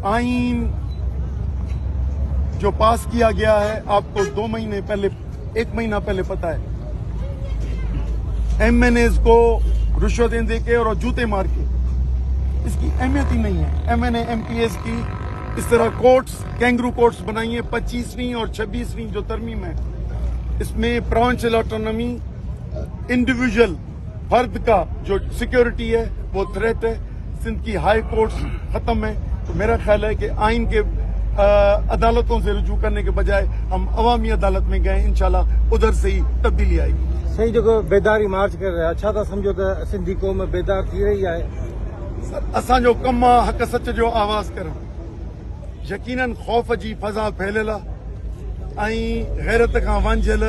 आइन जो पास किया गया है आपको 2 महीने पहले 1 महीना पहले पता है, MNAs को रिश्वतें देके और जूते मार के, इसकी अहमियत ही नहीं है। MNA MPs की इस तरह कोर्ट्स, कैंगरू कोर्ट्स बनाई हैं 25वीं और 26वीं जो तरमीम है, इसमें प्रोविंशियल ऑटोनॉमी, इंडिविजुअल फर्द का जो सिक्योरिटी है वो थ्रेट है। सिंध की हाई कोर्ट्स खत्म है, तो मेरा ख्याल है कि आइन के अदालतों से रुजू करने के बजाय हम अवामी अदालत में गए, इंशाल्लाह उधर से ही तब्दीली आएगी। सही जो बेदारी मार्च कर रहा है, अच्छा था समझो तो सिंधी कौम बेदार थी रही है। सर असांजो कम आहे हक़ सच जो आवाज़ करण। यकीनन ख़ौफ़ जी फ़ज़ा फैलियल आहे ऐं गैरत खां वांझियल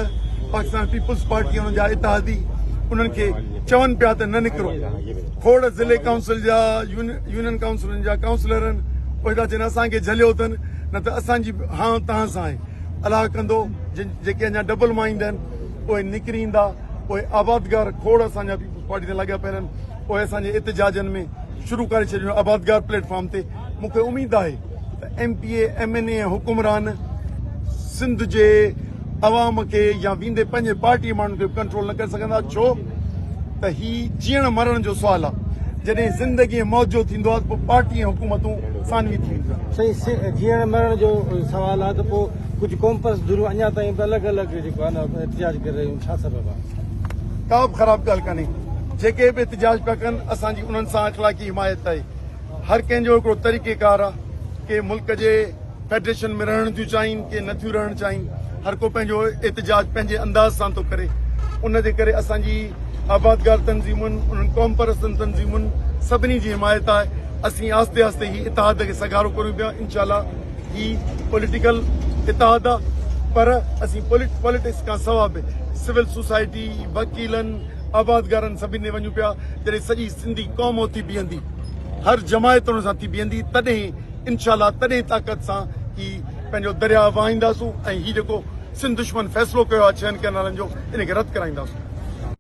पाकिस्तान पीपुल्स पार्टी उन्हनि जा इतिहादी उन्हनि खे चवनि पिया त न निकिरो। खोड़ ज़िले काउंसिल जा यूनियन काउंसिलनि जा काउंसिलर आहिनि, उहे था चवनि असांखे झलियो अथनि, न त असांजी हां तव्हां सां आहे। अलाह कंदो जेके अञा डबल माइंड आहिनि उहे निकिरी ईंदा, उहे आबादगार खोड़ असांजा पीपुल्स पार्टी ते लॻा पियल आहिनि, उहे असांजे एतिजाजनि में शुरू करे छॾियो आबादगार प्लेटफॉर्म ते। मूंखे उम्मीद आहे त MPA MNA हुकुमरान सिंध जे अवाम खे या वेंदे पंहिंजे पार्टी माण्हुनि खे कंट्रोल न करे सघंदा, छो त ही जीअण मरण जो सुवाल आहे। जॾहिं ज़िंदगी मौत जो थींदो आहे त पोइ पार्टी ऐं हुकूमतूं सानवी थी वेंदियूं आहिनि। सही जीअण मरण जो सवाल आहे त पोइ कुझु कॉम्पस दुरू अञा ताईं बि अलॻि अलॻि जेको आहे न एहतिजाज करे रहियूं, छा सबब आहे? का बि ख़राबु ॻाल्हि कान्हे, जेके बि एहतिजाज पिया कनि असांजी उन्हनि सां अख़लाक़ी हिमायत आहे। हर कंहिंजो हिकिड़ो तरीक़ेकार आहे, के मुल्क जे फेडरेशन में रहण थियूं चाहिनि, के नथियूं रहण चाहिनि, हर को पंहिंजो एहतिजाज पंहिंजे अंदाज़ सां थो करे। उन जे करे असांजी आबादगार तंज़ीमुनि, उन्हनि क़ौम परस्तनि तंज़ीमुनि सभिनी जी हिमायत आहे। असीं आस्ते आस्ते ही इतिहाद खे सगारो करूं पिया, इंशाल्लाह ही पॉलिटिकल इतिहाद आहे, पर असीं पॉलिटिक्स खां सवाइ बि सिविल सोसाइटी, वकीलनि, आबादगारनि सभिनी ॾे वञूं पिया। जॾहिं सॼी सिंधी क़ौम उथी बीहंदी, हर जमायत उन सां थी बीहंदी, तॾहिं इंशाल्लाह तॾहिं ताक़त सां ही पंहिंजो दरिया वहाईंदासूं ऐं ही जेको सिंध दुश्मन फ़ैसिलो कयो आहे 6 कैनालनि जो, इन खे रद्द कराईंदासूं।